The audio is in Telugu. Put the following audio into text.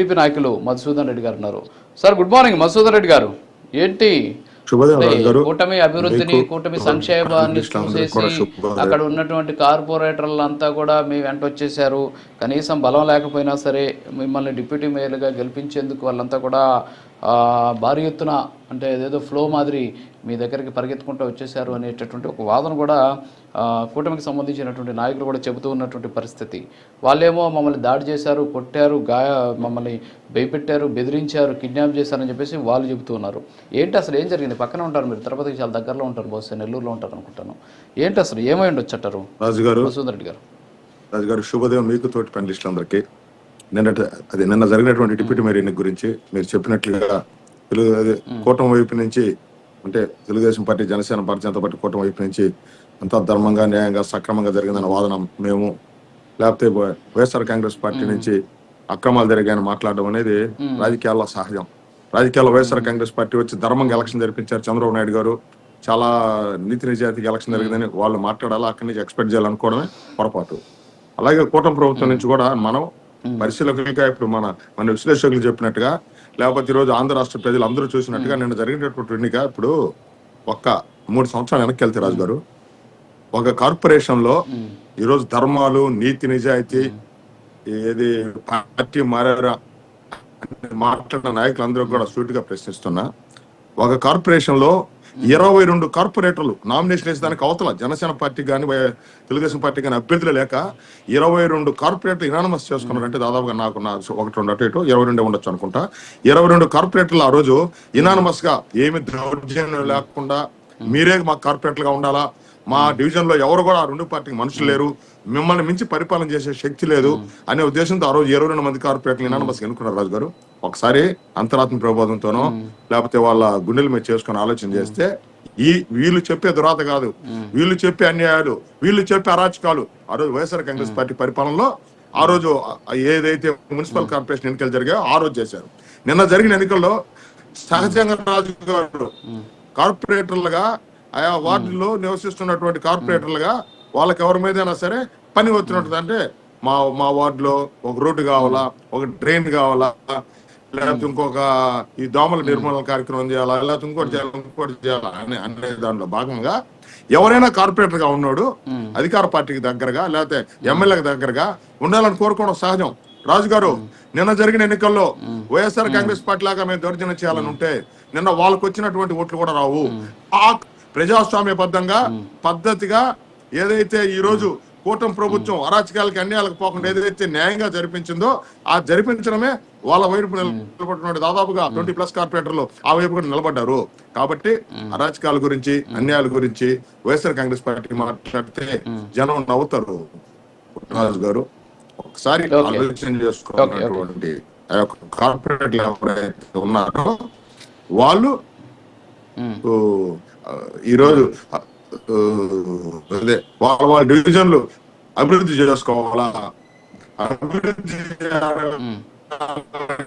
టీడీపీ నాయకులు మధుసూదన్ రెడ్డి గారు ఉన్నారు. Sir good morning Madhusudan Reddy గారు. ఏంటి కూటమి అభివృద్ధిని, కూటమి సంక్షేమాన్ని చూసేసి అక్కడ ఉన్నటువంటి కార్పొరేటర్లంతా కూడా మీ వెంట వచ్చేసారు. కనీసం బలం లేకపోయినా సరే మిమ్మల్ని డిప్యూటీ మేయర్గా గెలిపించేందుకు వాళ్ళంతా కూడా భారీ ఎత్తున అంటే ఏదేదో ఫ్లో మాదిరి మీ దగ్గరికి పరిగెత్తుకుంటూ వచ్చేసారు అనేటటువంటి ఒక వాదన కూడా కూటమికి సంబంధించినటువంటి నాయకులు కూడా చెబుతూ ఉన్నటువంటి పరిస్థితి. వాళ్ళేమో మమ్మల్ని దాడి చేశారు, కొట్టారు, మమ్మల్ని భయపెట్టారు, బెదిరించారు, కిడ్నాప్ చేశారని చెప్పేసి వాళ్ళు చెబుతూ ఉన్నారు. ఏంటి అసలు ఏం జరిగింది? పక్కన ఉంటారు మీరు, తిరుపతికి చాలా దగ్గరలో ఉంటారు, బహుశా నెల్లూరులో ఉంటారు అనుకుంటాను. ఏంటి అసలు ఏమై ఉండొచ్చు అంటారు మధుసూదన్ రెడ్డి గారు? రాజుగారు శుభోదయం మీకు, తోటి ప్యానలిస్టులందరికీ. నిన్న జరిగినటువంటి డిప్యూటీ మేయర్ ఎన్నిక గురించి మీరు చెప్పినట్లుగా కూటమి వైపు నుంచి అంటే తెలుగుదేశం పార్టీ, జనసేన, భారతీయ జనతా పార్టీ కూటమి వైపు నుంచి అంతా ధర్మంగా, న్యాయంగా, సక్రమంగా జరిగిందన్న వాదన మేము, లేకపోతే వైఎస్ఆర్ కాంగ్రెస్ పార్టీ నుంచి అక్రమాలు జరిగాయని మాట్లాడడం అనేది రాజకీయాల్లో సహజం. రాజకీయాల్లో వైఎస్ఆర్ కాంగ్రెస్ పార్టీ వచ్చి ధర్మంగా ఎలక్షన్ జరిపించారు. చంద్రబాబు నాయుడు గారు చాలా నీతి నిజాయితీగా ఎలక్షన్ జరిగిందని వాళ్ళు మాట్లాడాలి, అక్కడి నుంచి ఎక్స్పెక్ట్ చేయాలనుకోవడమే పొరపాటు. అలాగే కూటమి ప్రభుత్వం నుంచి కూడా మనం పరిశీలకులుగా ఇప్పుడు మన విశ్లేషకులు చెప్పినట్టుగా, లేకపోతే ఈరోజు ఆంధ్ర రాష్ట్ర ప్రజలు అందరూ చూసినట్టుగా నిన్న జరిగినటువంటి ఎన్నిక ఇప్పుడు ఒక్క 3 సంవత్సరాలు వెనక్కి వెళ్తే రాజు గారు, ఒక కార్పొరేషన్ లో ఈరోజు ధర్మాలు, నీతి నిజాయితీ, ఏది పార్టీ మారారా మాట్లాడిన నాయకులందరూ కూడా సూటిగా ప్రశ్నిస్తున్నా, ఒక కార్పొరేషన్ లో 22 కార్పొరేటర్లు నామినేషన్ వేసేదానికి అవతల జనసేన పార్టీ కానీ తెలుగుదేశం పార్టీ కానీ అభ్యర్థులు లేక 22 కార్పొరేటర్లు ఇనానమస్ చేసుకున్నారు. అంటే దాదాపుగా నాకు 1-2 అటు ఇటు 22 ఉండొచ్చు అనుకుంటా. 22 కార్పొరేటర్లు ఆ రోజు ఇనానమస్ గా ఏమి దౌర్జన్యం లేకుండా మీరే మా కార్పొరేటర్లుగా ఉండాలా, మా డివిజన్ లో ఎవరు కూడా 2 పార్టీకి మనుషులు లేరు, మిమ్మల్ని మించి పరిపాలన చేసే శక్తి లేదు అనే ఉద్దేశంతో ఆ రోజు 22 మంది కార్పొరేటర్లు ఇనానమస్ ఎన్నుకున్నారు. రాజు గారు ఒకసారి అంతరాత్మ ప్రబోధంతోనో లేకపోతే వాళ్ళ గుండెల మీద చేసుకుని ఆలోచన చేస్తే వీళ్ళు చెప్పే దురాత కాదు, వీళ్ళు చెప్పే అన్యాయాలు, వీళ్ళు చెప్పే అరాచకాలు ఆ రోజు వైఎస్ఆర్ కాంగ్రెస్ పార్టీ పరిపాలనలో ఆ రోజు ఏదైతే మున్సిపల్ కార్పొరేషన్ ఎన్నికలు జరిగాయో ఆ రోజు చేశారు. నిన్న జరిగిన ఎన్నికల్లో సహజంగా రాజు గారు కార్పొరేటర్లుగా ఆయా వార్డుల్లో నివసిస్తున్నటువంటి కార్పొరేటర్లుగా వాళ్ళకి ఎవరి మీదైనా సరే పని వచ్చినట్టు, అంటే మా వార్డులో ఒక రోడ్డు కావాలా, ఒక డ్రైన్ కావాలా, లేకపోతే ఇంకొక ఈ దోమల నిర్మూలన కార్యక్రమం చేయాలా, లేకపోతే ఇంకోటి చేయాలా అనే దాంట్లో భాగంగా ఎవరైనా కార్పొరేటర్ గా ఉన్నాడు అధికార పార్టీకి దగ్గరగా లేకపోతే ఎమ్మెల్యేకి దగ్గరగా ఉండాలని కోరుకోవడం సహజం. రాజు గారు నిన్న జరిగిన ఎన్నికల్లో వైఎస్ఆర్ కాంగ్రెస్ పార్టీ లాగా మేము దౌర్జన్యం చేయాలని ఉంటే నిన్న వాళ్ళకు వచ్చినటువంటి ఓట్లు కూడా రావు. ఆ ప్రజాస్వామ్యబద్ధంగా పద్ధతిగా ఏదైతే ఈ రోజు కూటమి ప్రభుత్వం అరాచకాలకి అన్యాయాలకు పోకుండా ఏదైతే న్యాయంగా జరిపించిందో ఆ జరిపించడమే వాళ్ళ వైపు నిలబడిన దాదాపుగా 20+ కార్పొరేటర్లు ఆ వైపు కూడా నిలబడ్డారు. కాబట్టి అరాచకాల గురించి, అన్యాయాల గురించి వైఎస్ఆర్ కాంగ్రెస్ పార్టీ మాట్లాడితే జనం నవ్వుతారు. రాజు గారు ఒకసారి ఆలోచన చేసుకోవాలన్నటువంటి ఆ యొక్క కార్పొరేటర్లు ఎవరైతే ఉన్నారో వాళ్ళు ఈరోజు అదే వాళ్ళ డివిజన్లు అభివృద్ధి చేసుకోవాలా, అభివృద్ధి